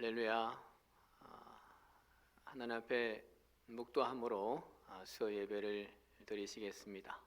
할렐루야. 하나님 앞에 묵도함으로 수요 예배를 드리시겠습니다.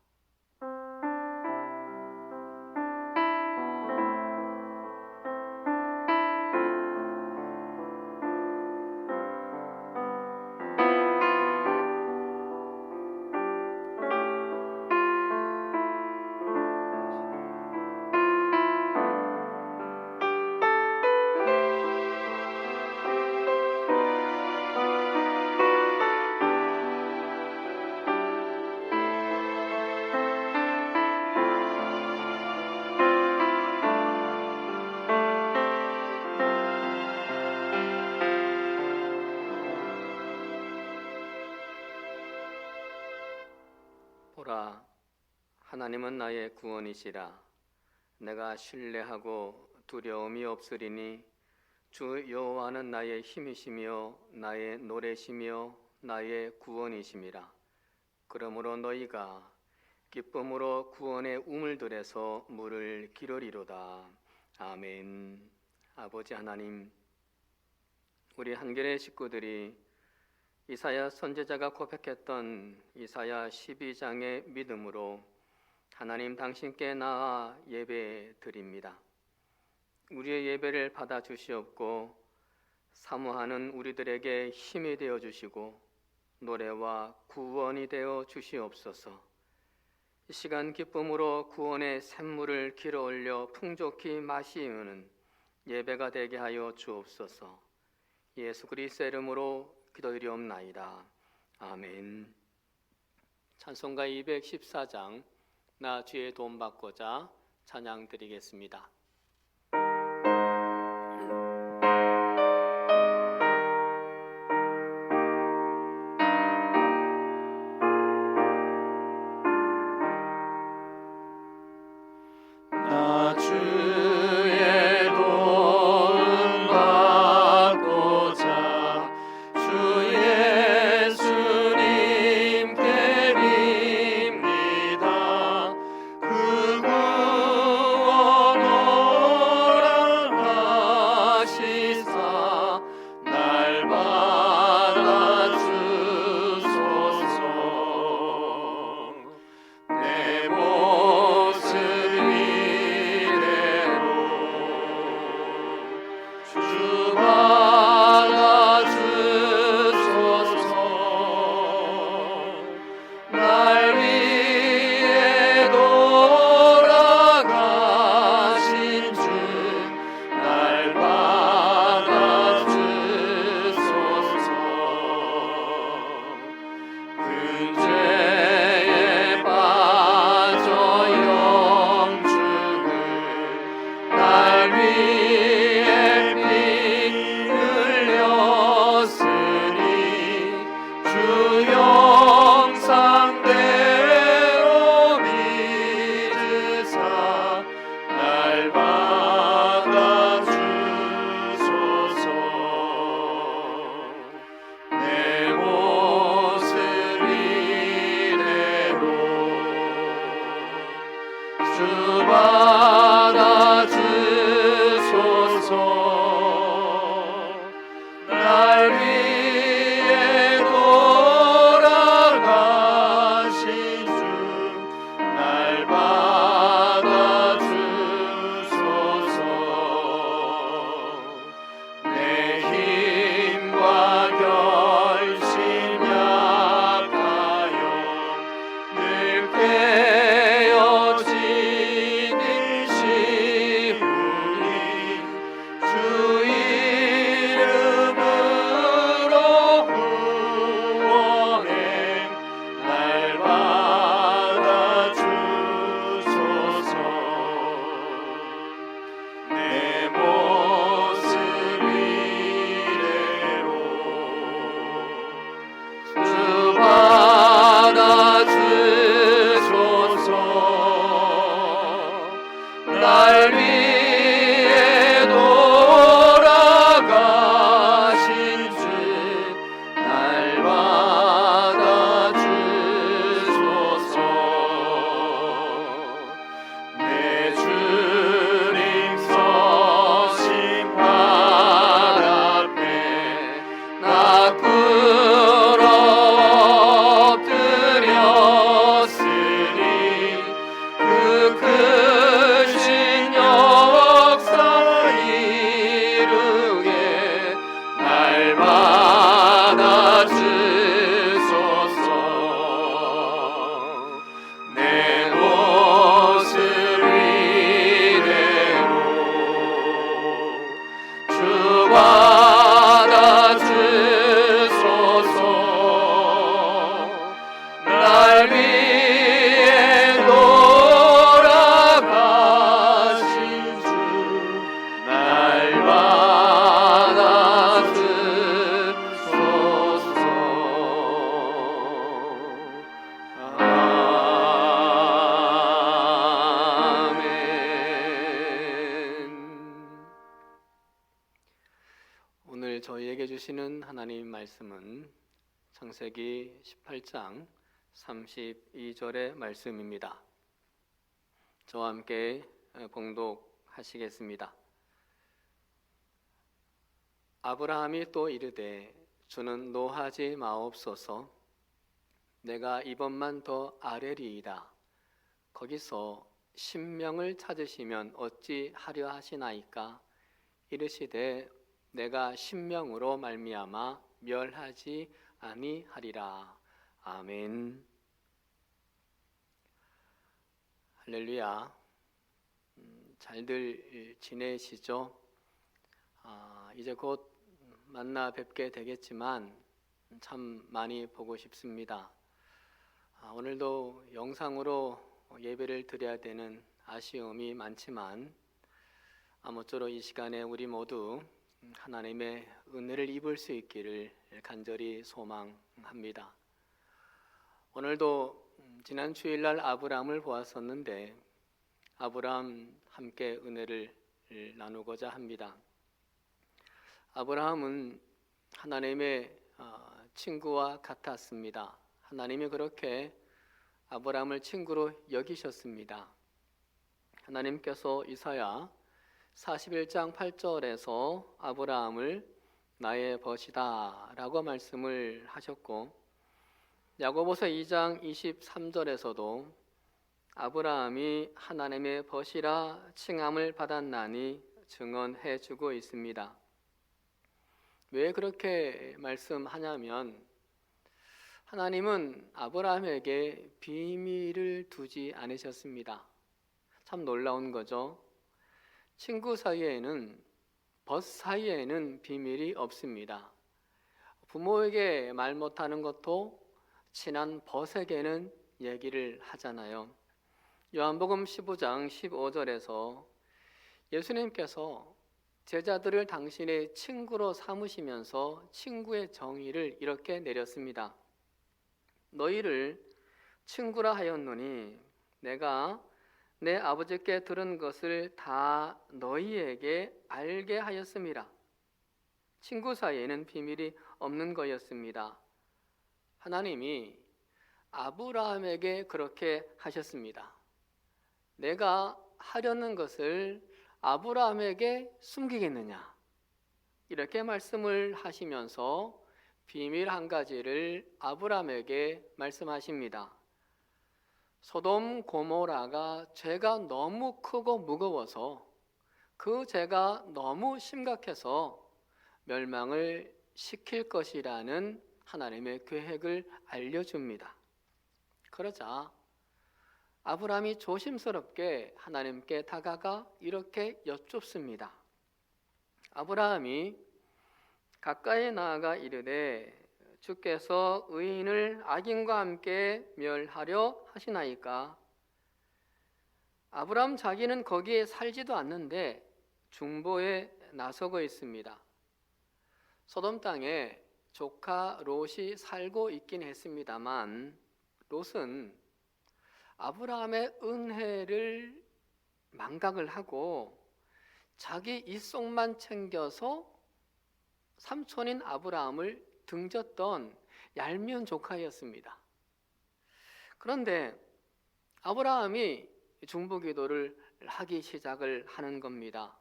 보라, 하나님은 나의 구원이시라. 내가 신뢰하고 두려움이 없으리니 주 여호와는 나의 힘이시며 나의 노래시며 나의 구원이심이라. 그러므로 너희가 기쁨으로 구원의 우물들에서 물을 기르리로다. 아멘. 아버지 하나님, 우리 한겨레 식구들이 이사야 선지자가 고백했던 이사야 12장의 믿음으로 하나님 당신께 나아 예배 드립니다. 우리의 예배를 받아 주시옵고 사모하는 우리들에게 힘이 되어 주시고 노래와 구원이 되어 주시옵소서. 이 시간 기쁨으로 구원의 샘물을 길어 올려 풍족히 마시는 예배가 되게 하여 주옵소서. 예수 그리스도의 이름으로 기도드리옵나이다. 아멘. 찬송가 214장 나 주의 도움 받고자 찬양 드리겠습니다. 나 주의 도움 받고자 주 예수님께 빕니다. 그 구원 오늘 저희에게 주시는 하나님 말씀은 창세기 18장 32절의 말씀입니다. 저와 함께 봉독하시겠습니다. 아브라함이 또 이르되 주는 노하지 마옵소서. 내가 이번만 더 아뢰리이다. 거기서 신명을 찾으시면 어찌 하려 하시나이까? 이르시되 내가 신명으로 말미암아 멸하지 아니하리라. 아멘. 할렐루야. 잘들 지내시죠? 이제 곧 만나 뵙게 되겠지만 참 많이 보고 싶습니다. 오늘도 영상으로 예배를 드려야 되는 아쉬움이 많지만 아무쪼록 이 시간에 우리 모두 하나님의 은혜를 입을 수 있기를 간절히 소망합니다. 오늘도 지난 주일날 아브라함을 보았었는데 아브라함 함께 은혜를 나누고자 합니다. 아브라함은 하나님의 친구와 같았습니다. 하나님이 그렇게 아브라함을 친구로 여기셨습니다. 하나님께서 이사야 41장 8절에서 아브라함을 나의 벗이다 라고 말씀을 하셨고, 야고보서 2장 23절에서도 아브라함이 하나님의 벗이라 칭함을 받았나니 증언해 주고 있습니다. 왜 그렇게 말씀하냐면 하나님은 아브라함에게 비밀을 두지 않으셨습니다. 참 놀라운 거죠. 친구 사이에는, 벗 사이에는 비밀이 없습니다. 부모에게 말 못하는 것도 친한 벗에게는 얘기를 하잖아요. 요한복음 15장 15절에서 예수님께서 제자들을 당신의 친구로 삼으시면서 친구의 정의를 이렇게 내렸습니다. 너희를 친구라 하였노니 내가 내 아버지께 들은 것을 다 너희에게 알게 하였음이라. 친구 사이에는 비밀이 없는 거였습니다. 하나님이 아브라함에게 그렇게 하셨습니다. 내가 하려는 것을 아브라함에게 숨기겠느냐? 이렇게 말씀을 하시면서 비밀 한 가지를 아브라함에게 말씀하십니다. 소돔 고모라가 죄가 너무 크고 무거워서 그 죄가 너무 심각해서 멸망을 시킬 것이라는 하나님의 계획을 알려줍니다. 그러자 아브라함이 조심스럽게 하나님께 다가가 이렇게 여쭙습니다. 아브라함이 가까이 나아가 이르되 주께서 의인을 악인과 함께 멸하려 하시나이까? 아브라함 자기는 거기에 살지도 않는데 중보에 나서고 있습니다. 소돔 땅에 조카 롯이 살고 있긴 했습니다만 롯은 아브라함의 은혜를 망각을 하고 자기 입속만 챙겨서 삼촌인 아브라함을 등졌던 얄미운 조카였습니다. 그런데 아브라함이 중보기도를 하기 시작을 하는 겁니다.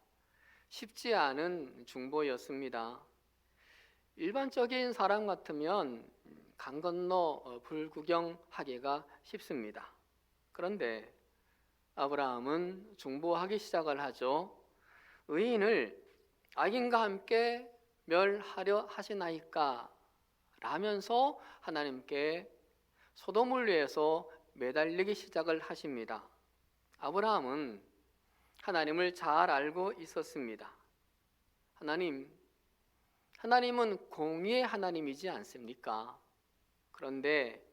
쉽지 않은 중보였습니다. 일반적인 사람 같으면 강 건너 불구경하기가 쉽습니다. 그런데 아브라함은 중보하기 시작을 하죠. 의인을 악인과 함께 멸하려 하시나이까? 라면서 하나님께 소돔을 위해서 매달리기 시작을 하십니다. 아브라함은 하나님을 잘 알고 있었습니다. 하나님은 공의의 하나님이지 않습니까? 그런데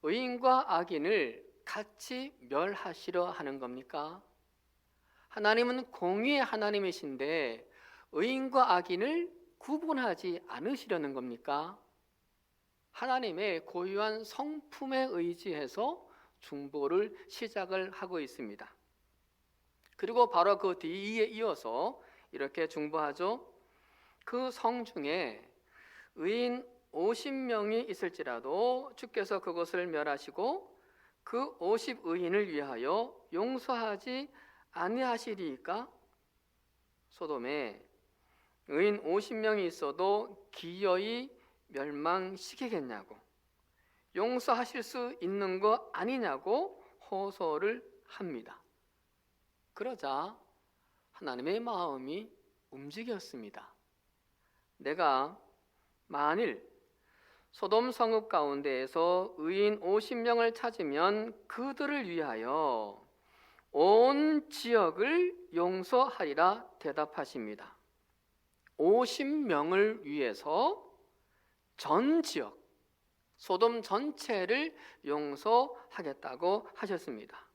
의인과 악인을 같이 멸하시려 하는 겁니까? 하나님은 공의의 하나님이신데 의인과 악인을 구분하지 않으시려는 겁니까? 하나님의 고유한 성품에 의지해서 중보를 시작을 하고 있습니다. 그리고 바로 그 뒤에 이어서 이렇게 중보하죠. 그 성 중에 의인 50명이 있을지라도 주께서 그것을 멸하시고 그 50의인을 위하여 용서하지 아니하시리이까? 소돔에 의인 50명이 있어도 기어이 멸망시키겠냐고, 용서하실 수 있는 거 아니냐고 호소를 합니다. 그러자 하나님의 마음이 움직였습니다. 내가 만일 소돔 성읍 가운데에서 의인 50명을 찾으면 그들을 위하여 온 지역을 용서하리라 대답하십니다. 50명을 위해서 전 지역, 소돔 전체를 용서하겠다고 하셨습니다.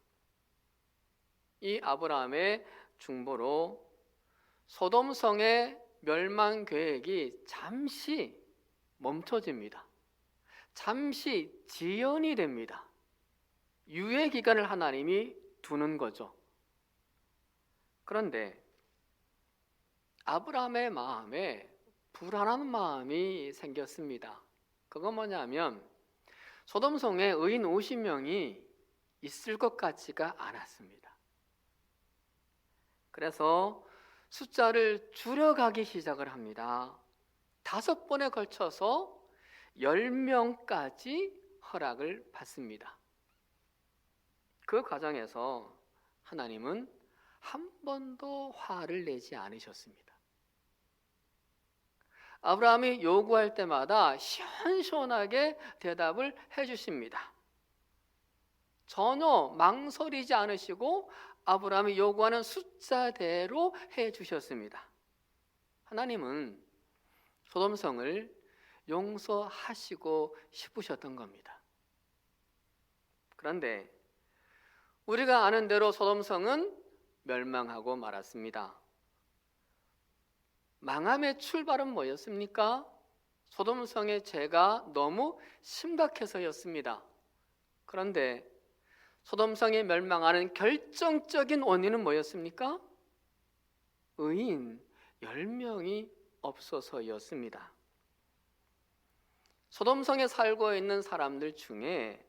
이 아브라함의 중보로 소돔 성의 멸망 계획이 잠시 멈춰집니다. 잠시 지연이 됩니다. 유예 기간을 하나님이 두는 거죠. 그런데 아브라함의 마음에 불안한 마음이 생겼습니다. 그건 뭐냐면 소돔 성에 의인 50명이 있을 것 같지가 않았습니다. 그래서 숫자를 줄여가기 시작을 합니다. 5번에 걸쳐서 10명까지 허락을 받습니다. 그 과정에서 하나님은 한 번도 화를 내지 않으셨습니다. 아브라함이 요구할 때마다 시원시원하게 대답을 해주십니다. 전혀 망설이지 않으시고 아브라함이 요구하는 숫자대로 해주셨습니다. 하나님은 소돔성을 용서하시고 싶으셨던 겁니다. 그런데 우리가 아는 대로 소돔성은 멸망하고 말았습니다. 망함의 출발은 뭐였습니까? 소돔성의 죄가 너무 심각해서였습니다. 그런데 소돔성이 멸망하는 결정적인 원인은 뭐였습니까? 의인 10명이 없어서였습니다. 소돔성에 살고 있는 사람들 중에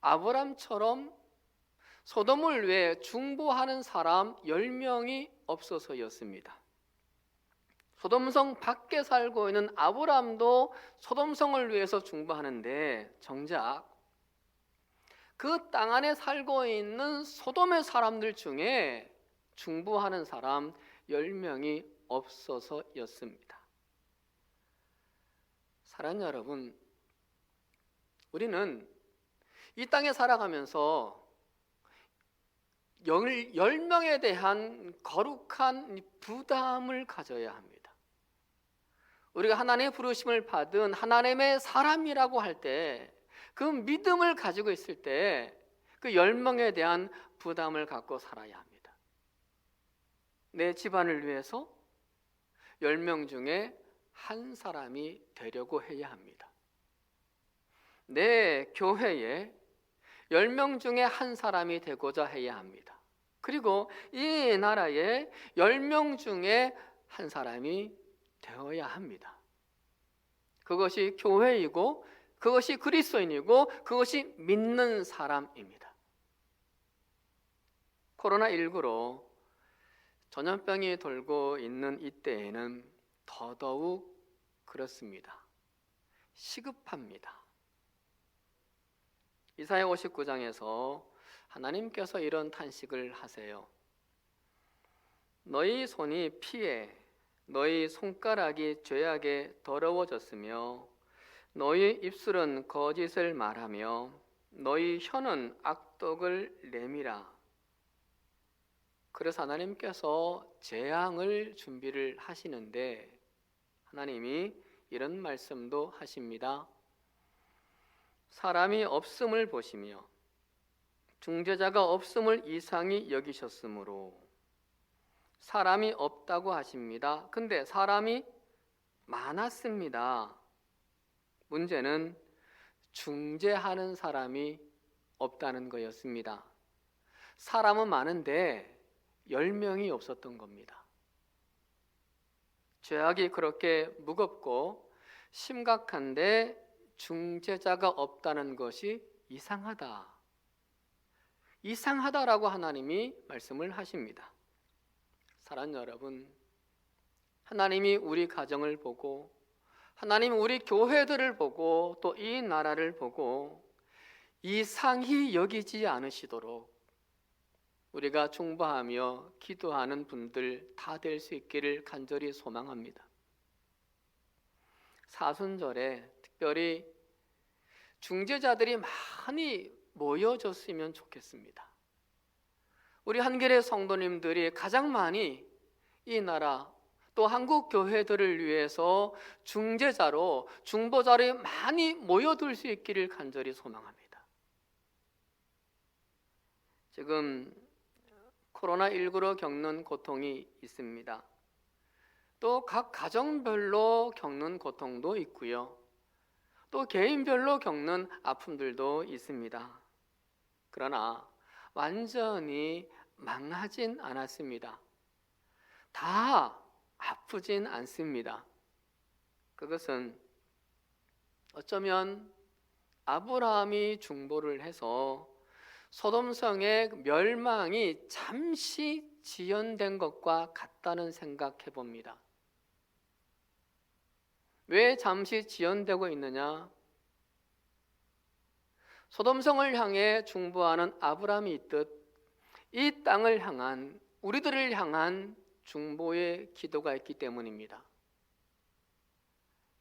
아브람처럼 소돔을 위해 중보하는 사람 10명이 없어서였습니다. 소돔성 밖에 살고 있는 아브람도 소돔성을 위해서 중보하는데 정작 그 땅 안에 살고 있는 소돔의 사람들 중에 중보하는 사람 10명이 없어서였습니다. 사랑하는 여러분, 우리는 이 땅에 살아가면서 10명에 대한 거룩한 부담을 가져야 합니다. 우리가 하나님의 부르심을 받은 하나님의 사람이라고 할 때 그 믿음을 가지고 있을 때 그 10명에 대한 부담을 갖고 살아야 합니다. 내 집안을 위해서 10명 중에 한 사람이 되려고 해야 합니다. 내 교회에 10명 중에 한 사람이 되고자 해야 합니다. 그리고 이 나라에 10명 중에 한 사람이 되어야 합니다. 그것이 교회이고 그것이 그리스도인이고 그것이 믿는 사람입니다. 코로나19로 전염병이 돌고 있는 이때에는 더더욱 그렇습니다. 시급합니다. 이사야 59장에서 하나님께서 이런 탄식을 하세요. 너희 손이 피에, 너희 손가락이 죄악에 더러워졌으며 너희 입술은 거짓을 말하며 너희 혀는 악독을 내밀어. 그래서 하나님께서 재앙을 준비를 하시는데 하나님이 이런 말씀도 하십니다. 사람이 없음을 보시며 중재자가 없음을 이상히 여기셨으므로 사람이 없다고 하십니다. 근데 사람이 많았습니다. 문제는 중재하는 사람이 없다는 거였습니다. 사람은 많은데 10명이 없었던 겁니다. 죄악이 그렇게 무겁고 심각한데 중재자가 없다는 것이 이상하다라고 하나님이 말씀을 하십니다. 사랑하는 여러분, 하나님이 우리 가정을 보고, 하나님 우리 교회들을 보고, 또 이 나라를 보고 이상히 여기지 않으시도록 우리가 중보하며 기도하는 분들 다 될 수 있기를 간절히 소망합니다. 사순절에 특별히 중재자들이 많이 모여졌으면 좋겠습니다. 우리 한겨레 성도님들이 가장 많이 이 나라 또 한국 교회들을 위해서 중재자로 중보자로 많이 모여들 수 있기를 간절히 소망합니다. 지금 코로나19로 겪는 고통이 있습니다. 또 각 가정별로 겪는 고통도 있고요. 또 개인별로 겪는 아픔들도 있습니다. 그러나 완전히 망하진 않았습니다. 다 아프진 않습니다. 그것은 어쩌면 아브라함이 중보를 해서 소돔성의 멸망이 잠시 지연된 것과 같다는 생각해 봅니다. 왜 잠시 지연되고 있느냐? 소돔성을 향해 중보하는 아브라함이 있듯 이 땅을 향한, 우리들을 향한 중보의 기도가 있기 때문입니다.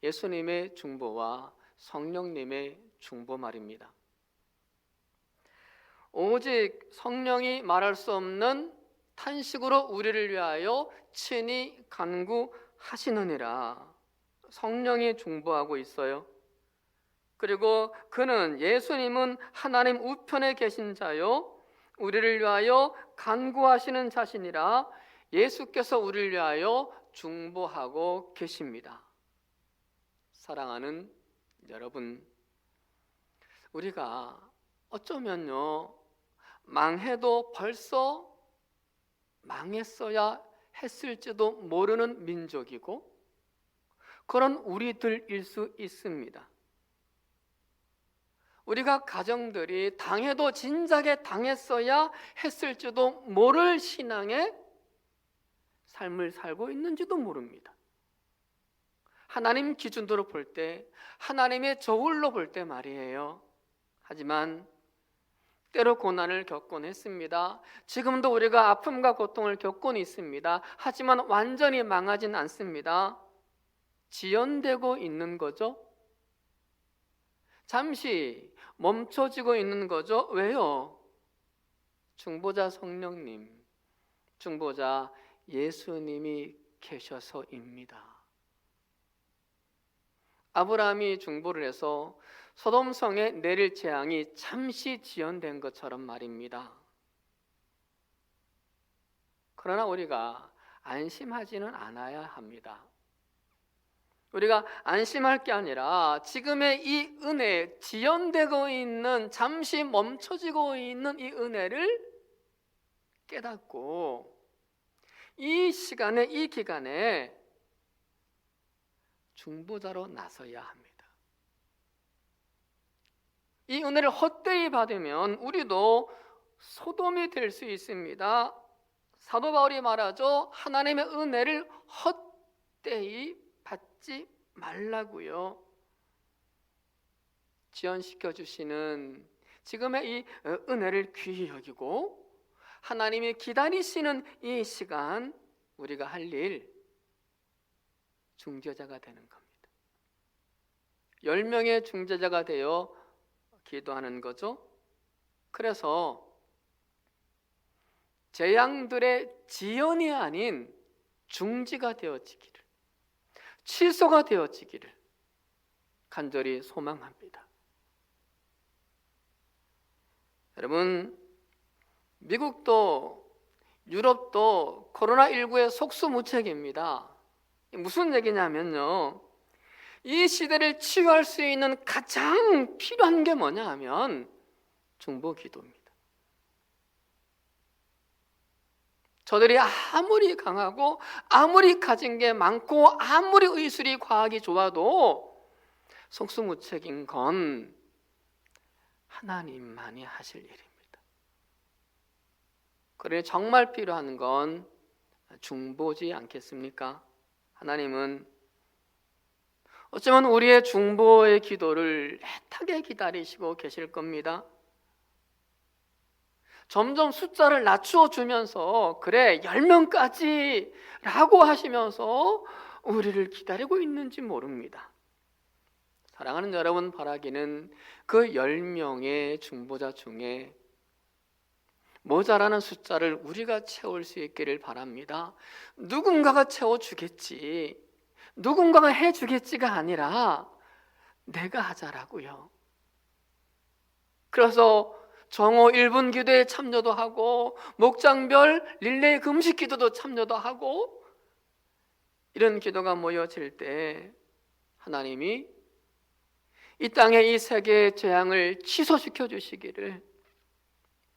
예수님의 중보와 성령님의 중보 말입니다. 오직 성령이 말할 수 없는 탄식으로 우리를 위하여 친히 간구하시느니라. 성령이 중보하고 있어요. 그리고 그는, 예수님은 하나님 우편에 계신 자요 우리를 위하여 간구하시는 자신이라. 예수께서 우리를 위하여 중보하고 계십니다. 사랑하는 여러분, 우리가 어쩌면요 망해도 벌써 망했어야 했을지도 모르는 민족이고 그런 우리들일 수 있습니다. 우리가 가정들이 당해도 진작에 당했어야 했을지도 모를 신앙의 삶을 살고 있는지도 모릅니다. 하나님 기준으로 볼 때, 하나님의 저울로 볼 때 말이에요. 하지만 때로 고난을 겪곤 했습니다. 지금도 우리가 아픔과 고통을 겪곤 있습니다. 하지만 완전히 망하진 않습니다. 지연되고 있는 거죠. 잠시 멈춰지고 있는 거죠. 왜요? 중보자 성령님, 중보자 예수님이 계셔서입니다. 아브라함이 중보를 해서 소돔성에 내릴 재앙이 잠시 지연된 것처럼 말입니다. 그러나 우리가 안심하지는 않아야 합니다. 우리가 안심할 게 아니라 지금의 이 은혜, 지연되고 있는, 잠시 멈춰지고 있는 이 은혜를 깨닫고 이 시간에, 이 기간에 중보자로 나서야 합니다. 이 은혜를 헛되이 받으면 우리도 소돔이 될 수 있습니다. 사도 바울이 말하죠. 하나님의 은혜를 헛되이 받지 말라고요. 지연시켜 주시는 지금의 이 은혜를 귀히 여기고 하나님이 기다리시는 이 시간, 우리가 할 일, 중재자가 되는 겁니다. 10명의 중재자가 되어 기도하는 거죠. 그래서 재앙들의 지연이 아닌 중지가 되어지기를, 취소가 되어지기를 간절히 소망합니다. 여러분, 미국도 유럽도 코로나19의 속수무책입니다. 무슨 얘기냐면요, 이 시대를 치유할 수 있는 가장 필요한 게 뭐냐 하면 중보 기도입니다. 저들이 아무리 강하고 아무리 가진 게 많고 아무리 의술이 과학이 좋아도 속수무책인 건 하나님만이 하실 일입니다. 그러니 정말 필요한 건 중보지 않겠습니까? 하나님은 어쩌면 우리의 중보의 기도를 애타게 기다리시고 계실 겁니다. 점점 숫자를 낮추어 주면서 그래 10명까지 라고 하시면서 우리를 기다리고 있는지 모릅니다. 사랑하는 여러분, 바라기는 그 10명의 중보자 중에 모자라는 숫자를 우리가 채울 수 있기를 바랍니다. 누군가가 채워주겠지, 누군가가 해주겠지가 아니라 내가 하자라고요. 그래서 정오 1분 기도에 참여도 하고 목장별 릴레이 금식 기도도 참여도 하고 이런 기도가 모여질 때 하나님이 이 땅의 이 세계의 재앙을 취소시켜 주시기를,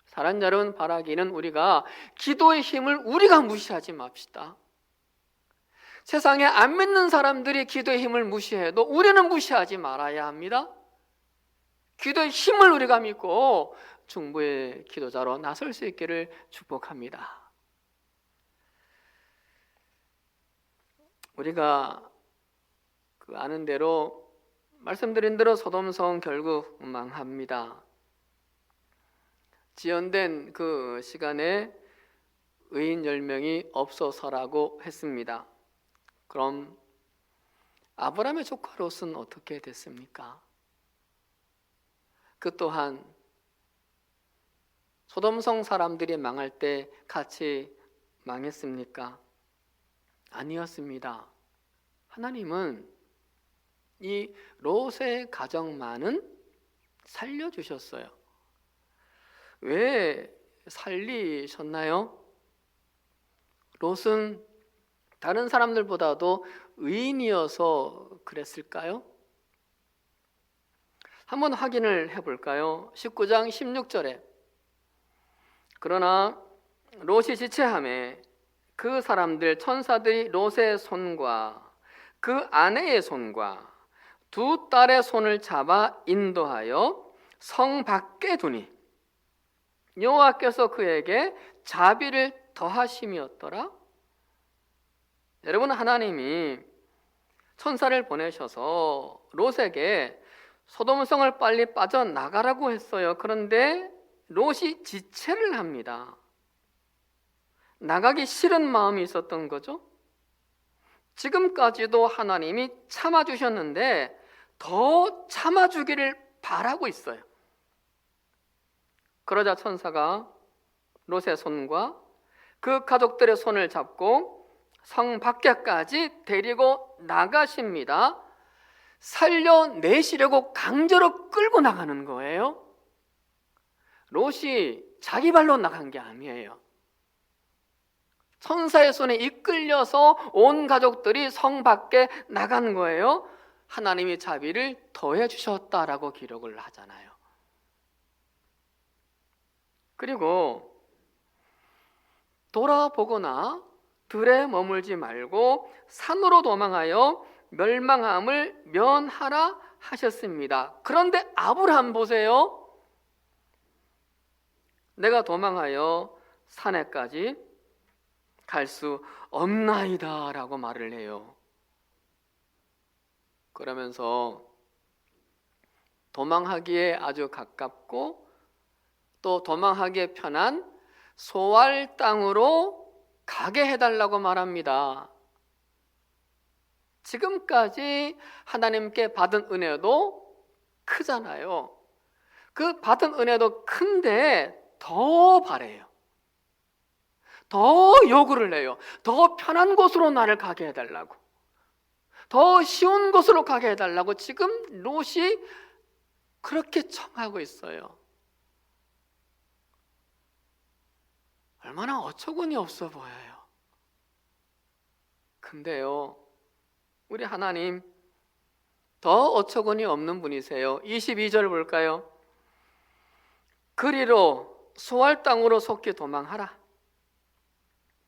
사랑하는 여러분, 바라기는 우리가 기도의 힘을 우리가 무시하지 맙시다. 세상에 안 믿는 사람들이 기도의 힘을 무시해도 우리는 무시하지 말아야 합니다. 기도의 힘을 우리가 믿고 중보의 기도자로 나설 수 있기를 축복합니다. 우리가 아는 대로, 말씀드린 대로 소돔성 결국 망합니다. 지연된 그 시간에 의인 10명이 없어서라고 했습니다. 그럼 아브라함의 조카 롯은 어떻게 됐습니까? 그 또한 소돔성 사람들이 망할 때 같이 망했습니까? 아니었습니다. 하나님은 이 롯의 가정만은 살려주셨어요. 왜 살리셨나요? 롯은 다른 사람들보다도 의인이어서 그랬을까요? 한번 확인을 해볼까요? 19장 16절에 그러나 롯이 지체하매 그 사람들 천사들이 롯의 손과 그 아내의 손과 두 딸의 손을 잡아 인도하여 성 밖에 두니 여호와께서 그에게 자비를 더하심이었더라. 여러분, 하나님이 천사를 보내셔서 롯에게 소돔성을 빨리 빠져나가라고 했어요. 그런데 롯이 지체를 합니다. 나가기 싫은 마음이 있었던 거죠. 지금까지도 하나님이 참아주셨는데 더 참아주기를 바라고 있어요. 그러자 천사가 롯의 손과 그 가족들의 손을 잡고 성 밖에까지 데리고 나가십니다. 살려내시려고 강제로 끌고 나가는 거예요. 롯이 자기 발로 나간 게 아니에요. 천사의 손에 이끌려서 온 가족들이 성 밖에 나간 거예요. 하나님이 자비를 더해 주셨다라고 기록을 하잖아요. 그리고 돌아보거나 들에 머물지 말고 산으로 도망하여 멸망함을 면하라 하셨습니다. 그런데 아브라함 보세요. 내가 도망하여 산에까지 갈 수 없나이다 라고 말을 해요. 그러면서 도망하기에 아주 가깝고 또 도망하기에 편한 소알 땅으로 가게 해달라고 말합니다. 지금까지 하나님께 받은 은혜도 크잖아요. 그 받은 은혜도 큰데 더 바래요. 더 요구를 해요. 더 편한 곳으로 나를 가게 해달라고, 더 쉬운 곳으로 가게 해달라고 지금 롯이 그렇게 청하고 있어요. 얼마나 어처구니 없어 보여요. 근데요, 우리 하나님 더 어처구니 없는 분이세요. 22절 볼까요? 그리로 소알 땅으로 속히 도망하라.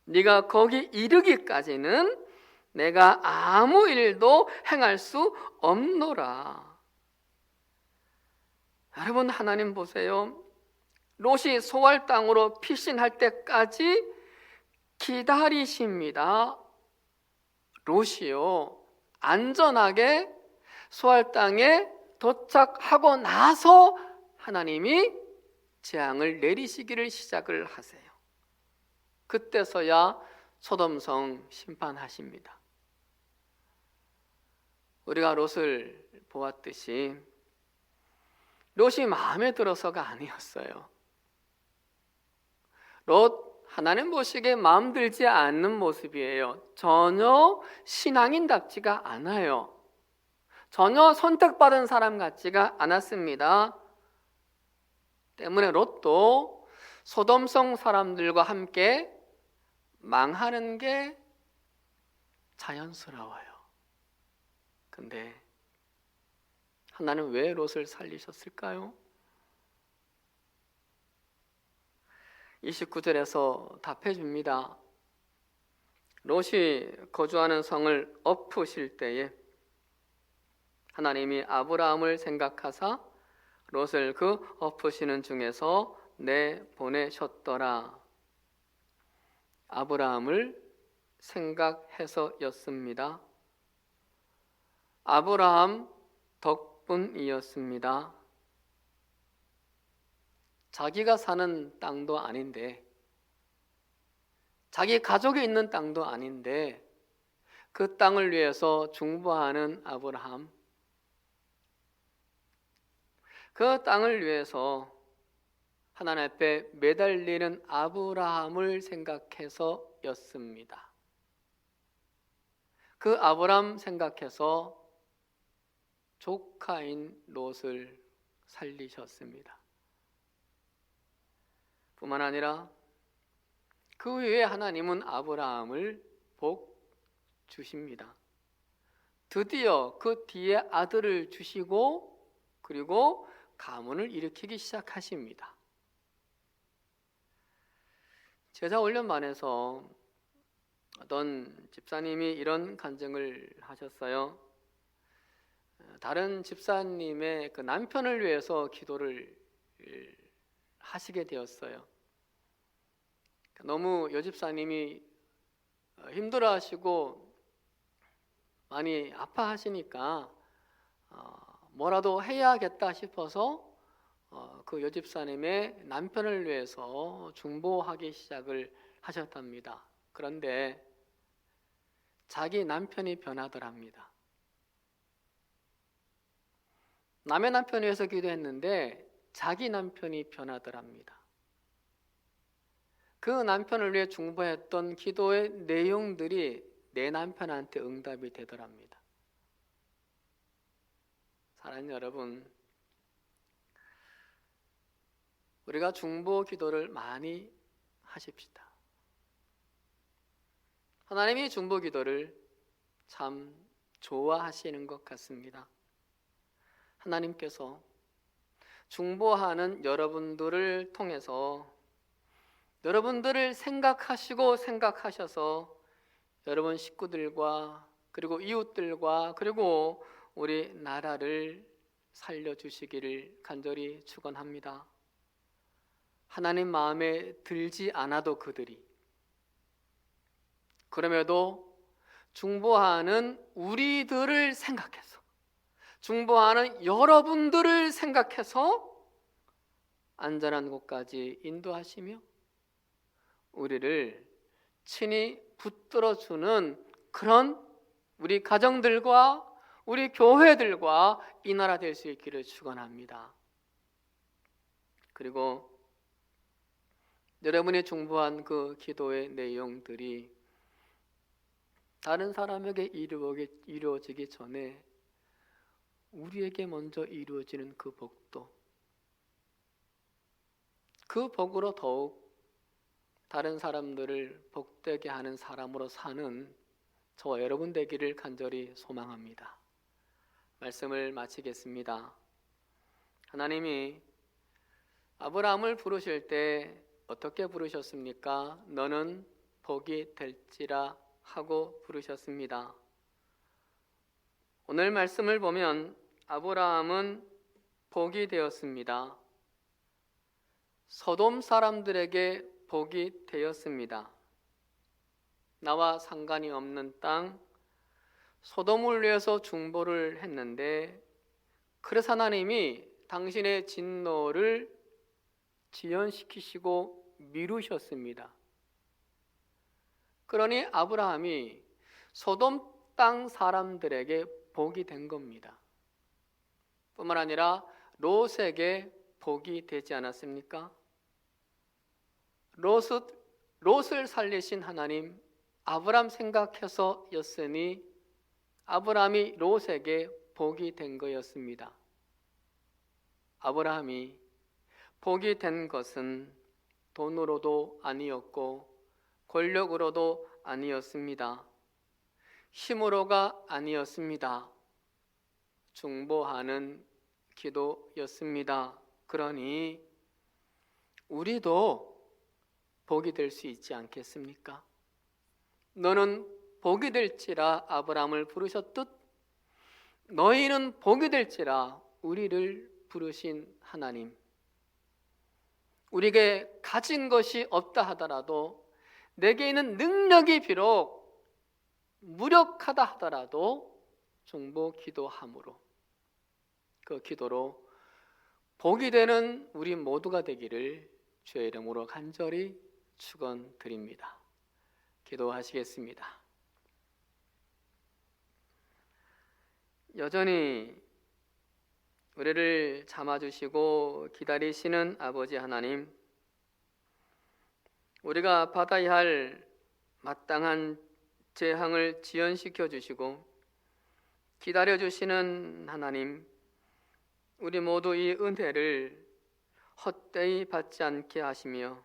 네가 거기 이르기까지는 내가 아무 일도 행할 수 없노라. 여러분, 하나님 보세요. 롯이 소알 땅으로 피신할 때까지 기다리십니다. 롯이요, 안전하게 소알 땅에 도착하고 나서 하나님이 재앙을 내리시기를 시작을 하세요. 그때서야 소돔성 심판하십니다. 우리가 롯을 보았듯이 롯이 마음에 들어서가 아니었어요. 롯, 하나님 보시기에 마음 들지 않는 모습이에요. 전혀 신앙인답지가 않아요. 전혀 선택받은 사람 같지가 않았습니다. 때문에 롯도 소돔성 사람들과 함께 망하는 게 자연스러워요. 근데 하나님 왜 롯을 살리셨을까요? 29절에서 답해 줍니다. 롯이 거주하는 성을 엎으실 때에 하나님이 아브라함을 생각하사 롯을 그 엎으시는 중에서 내보내셨더라. 아브라함을 생각해서였습니다. 아브라함 덕분이었습니다. 자기가 사는 땅도 아닌데, 자기 가족이 있는 땅도 아닌데 그 땅을 위해서 중보하는 아브라함, 그 땅을 위해서 하나님 앞에 매달리는 아브라함을 생각해서였습니다. 그 아브라함 생각해서 조카인 롯을 살리셨습니다. 뿐만 아니라 그 후에 하나님은 아브라함을 복 주십니다. 드디어 그 뒤에 아들을 주시고 그리고 가문을 일으키기 시작하십니다. 제자훈련반에서 어떤 집사님이 이런 간증을 하셨어요. 다른 집사님의 그 남편을 위해서 기도를 하시게 되었어요. 너무 여집사님이 힘들어하시고 많이 아파하시니까 뭐라도 해야겠다 싶어서 그 여집사님의 남편을 위해서 중보하기 시작을 하셨답니다. 그런데 자기 남편이 변하더랍니다. 남의 남편을 위해서 기도했는데 자기 남편이 변하더랍니다. 그 남편을 위해 중보했던 기도의 내용들이 내 남편한테 응답이 되더랍니다. 사랑하는 여러분, 우리가 중보 기도를 많이 하십시다. 하나님이 중보 기도를 참 좋아하시는 것 같습니다. 하나님께서 중보하는 여러분들을 통해서 여러분들을 생각하시고 생각하셔서 여러분 식구들과 그리고 이웃들과 그리고 우리 나라를 살려주시기를 간절히 축원합니다. 하나님 마음에 들지 않아도 그들이, 그럼에도 중보하는 우리들을 생각해서, 중보하는 여러분들을 생각해서 안전한 곳까지 인도하시며 우리를 친히 붙들어주는 그런 우리 가정들과 우리 교회들과 이 나라 될 수 있기를 축원합니다. 그리고 여러분이 중보한 그 기도의 내용들이 다른 사람에게 이루어지기 전에 우리에게 먼저 이루어지는 그 복도, 그 복으로 더욱 다른 사람들을 복되게 하는 사람으로 사는 저와 여러분 되기를 간절히 소망합니다. 말씀을 마치겠습니다. 하나님이 아브라함을 부르실 때 어떻게 부르셨습니까? 너는 복이 될지라 하고 부르셨습니다. 오늘 말씀을 보면 아브라함은 복이 되었습니다. 소돔 사람들에게 복이 되었습니다. 나와 상관이 없는 땅 소돔을 위해서 중보를 했는데, 그래서 하나님이 당신의 진노를 지연시키시고 미루셨습니다. 그러니 아브라함이 소돔 땅 사람들에게 복이 된 겁니다. 뿐만 아니라 롯에게 복이 되지 않았습니까? 롯을 살리신 하나님, 아브라함 생각해서였으니 아브라함이 롯에게 복이 된 거였습니다. 아브라함이 복이 된 것은 돈으로도 아니었고 권력으로도 아니었습니다. 힘으로가 아니었습니다. 중보하는 기도였습니다. 그러니 우리도 복이 될 수 있지 않겠습니까? 너는 복이 될지라 아브라함을 부르셨듯 너희는 복이 될지라 우리를 부르신 하나님, 우리에게 가진 것이 없다 하더라도, 내게 있는 능력이 비록 무력하다 하더라도 중보 기도함으로, 그 기도로 복이 되는 우리 모두가 되기를 주의 이름으로 간절히 축원드립니다. 기도하시겠습니다. 여전히 우리를 참아주시고 기다리시는 아버지 하나님, 우리가 받아야 할 마땅한 재앙을 지연시켜 주시고 기다려 주시는 하나님, 우리 모두 이 은혜를 헛되이 받지 않게 하시며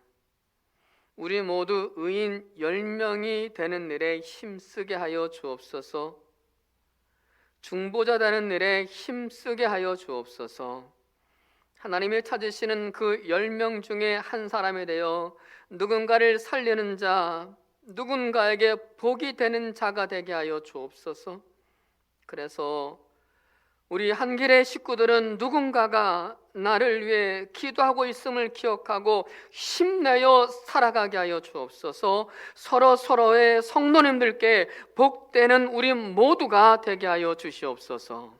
우리 모두 의인 10명이 되는 일에 힘쓰게 하여 주옵소서. 중보자 되는 일에 힘쓰게 하여 주옵소서. 하나님이 찾으시는 그 10명 중에 한 사람이 되어 누군가를 살리는 자, 누군가에게 복이 되는 자가 되게 하여 주옵소서. 그래서 우리 한길의 식구들은 누군가가 나를 위해 기도하고 있음을 기억하고 힘내어 살아가게 하여 주옵소서. 서로의 성도님들께 복되는 우리 모두가 되게 하여 주시옵소서.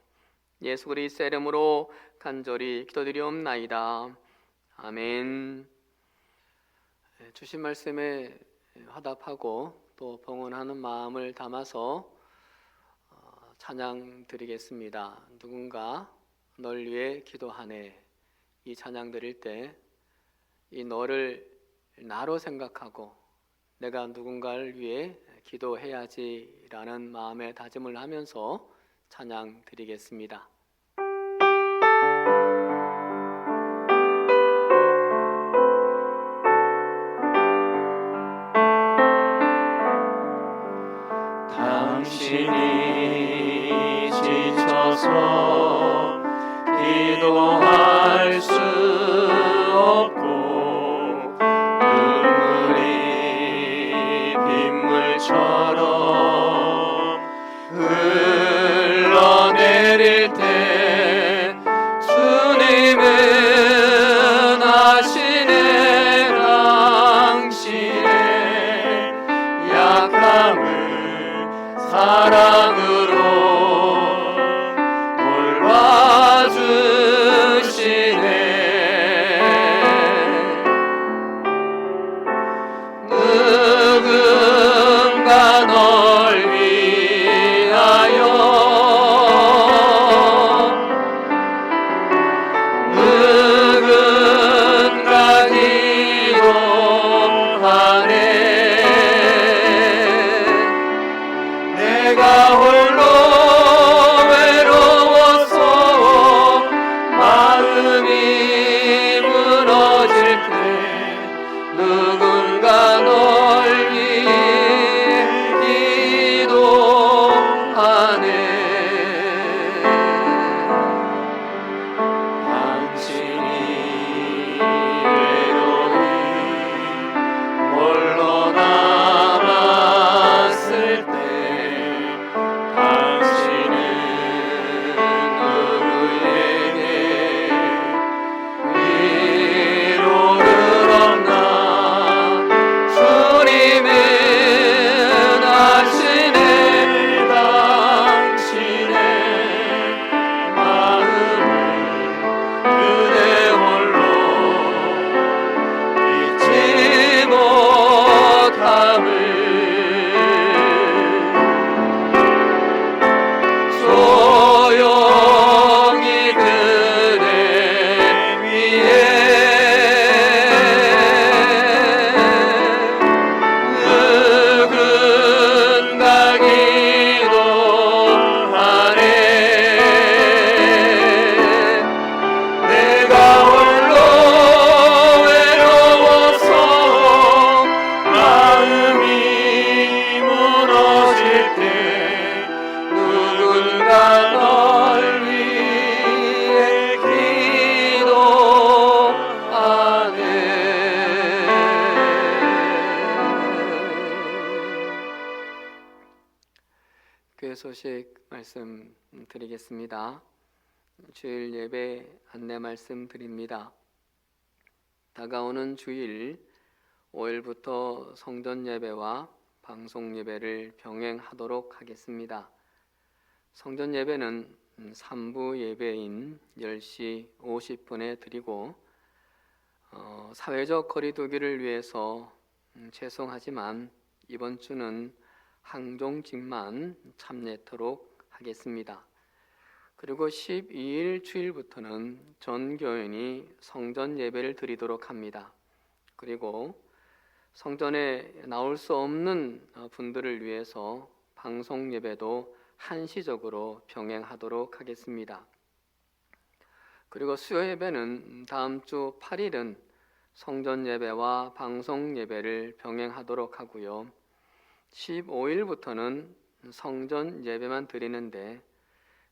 예수 그리스도의 이름으로 간절히 기도드리옵나이다. 아멘. 주신 말씀에 화답하고 또 봉헌하는 마음을 담아서 찬양 드리겠습니다. 누군가 널 위해 기도하네. 이 찬양 드릴 때 이 너를 나로 생각하고 내가 누군가를 위해 기도해야지라는 마음의 다짐을 하면서 찬양 드리겠습니다. 당신이 지쳐서 기도할 수 없고 눈물이 빗물처럼 흘러내릴 때 주님은 아시네. 당신의 약함을 사랑으로 돌봐주시네. 누군가 널 위하여 누군가 기도하네. 내가 홀로 외로워서 마음이 무너질 때 누군가 널 위해 기도하네. 당신이 외로이 홀로 남아 교회 소식 말씀드리겠습니다. 주일 예배 안내 말씀드립니다. 다가오는 주일 5일부터 성전 예배와 방송 예배를 병행하도록 하겠습니다. 성전 예배는 3부 예배인 10시 50분에 드리고 사회적 거리두기를 위해서 죄송하지만 이번 주는 항종직만 참여토록 하겠습니다. 그리고 12일 주일부터는 전 교인이 성전 예배를 드리도록 합니다. 그리고 성전에 나올 수 없는 분들을 위해서 방송 예배도 한시적으로 병행하도록 하겠습니다. 그리고 수요 예배는 다음 주 8일은 성전 예배와 방송 예배를 병행하도록 하고요. 15일부터는 성전 예배만 드리는데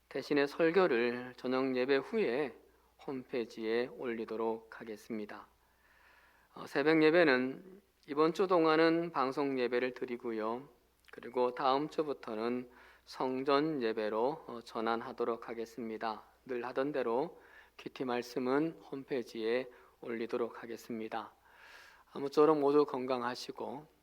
대신에 설교를 저녁 예배 후에 홈페이지에 올리도록 하겠습니다. 새벽 예배는 이번 주 동안은 방송 예배를 드리고요. 그리고 다음 주부터는 성전 예배로 전환하도록 하겠습니다. 늘 하던 대로 큐티 말씀은 홈페이지에 올리도록 하겠습니다. 아무쪼록 모두 건강하시고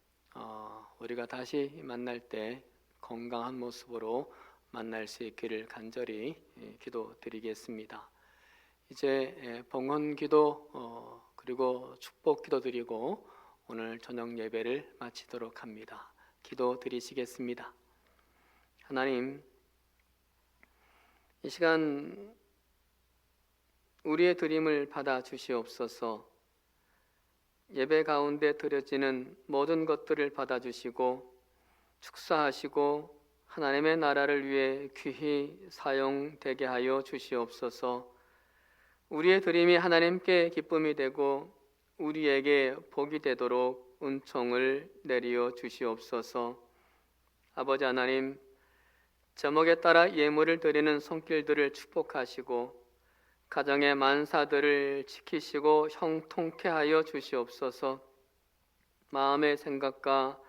우리가 다시 만날 때 건강한 모습으로 만날 수 있기를 간절히 기도드리겠습니다. 이제 봉헌 기도 그리고 축복 기도 드리고 오늘 저녁 예배를 마치도록 합니다. 기도 드리시겠습니다. 하나님, 이 시간 우리의 드림을 받아 주시옵소서. 예배 가운데 드려지는 모든 것들을 받아 주시고 축사하시고 하나님의 나라를 위해 귀히 사용되게 하여 주시옵소서. 우리의 드림이 하나님께 기쁨이 되고 우리에게 복이 되도록 은총을 내리어 주시옵소서. 아버지 하나님, 제목에 따라 예물을 드리는 손길들을 축복하시고 가정의 만사들을 지키시고 형통케 하여 주시옵소서. 마음의 생각과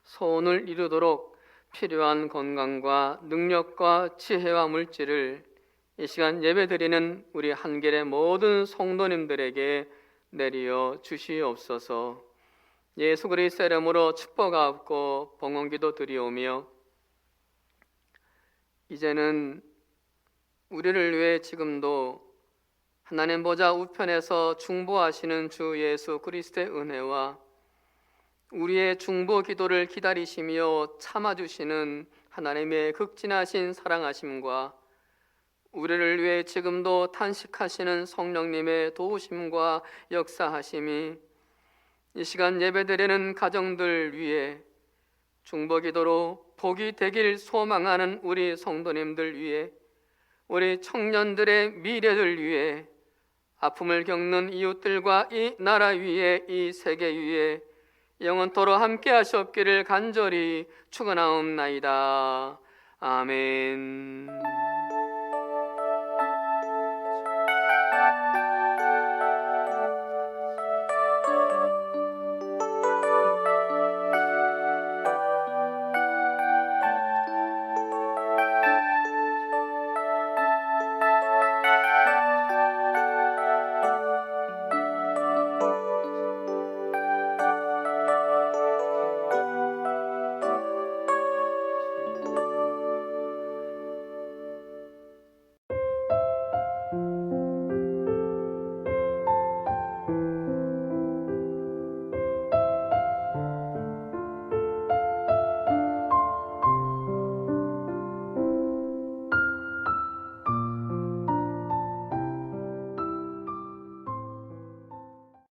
소원을 이루도록 필요한 건강과 능력과 지혜와 물질을 이 시간 예배드리는 우리 한길의 모든 성도님들에게 내리어 주시옵소서. 예수 그리스도의 이름으로 축복하옵고 봉헌기도 드리오며 이제는 우리를 위해 지금도 하나님 보좌 우편에서 중보하시는 주 예수 그리스도의 은혜와 우리의 중보 기도를 기다리시며 참아주시는 하나님의 극진하신 사랑하심과 우리를 위해 지금도 탄식하시는 성령님의 도우심과 역사하심이 이 시간 예배드리는 가정들 위해 중보 기도로 복이 되길 소망하는 우리 성도님들 위해 우리 청년들의 미래를 위해 아픔을 겪는 이웃들과 이 나라 위에 이 세계 위에 영원토록 함께 하시옵기를 간절히 축원하옵나이다. 아멘.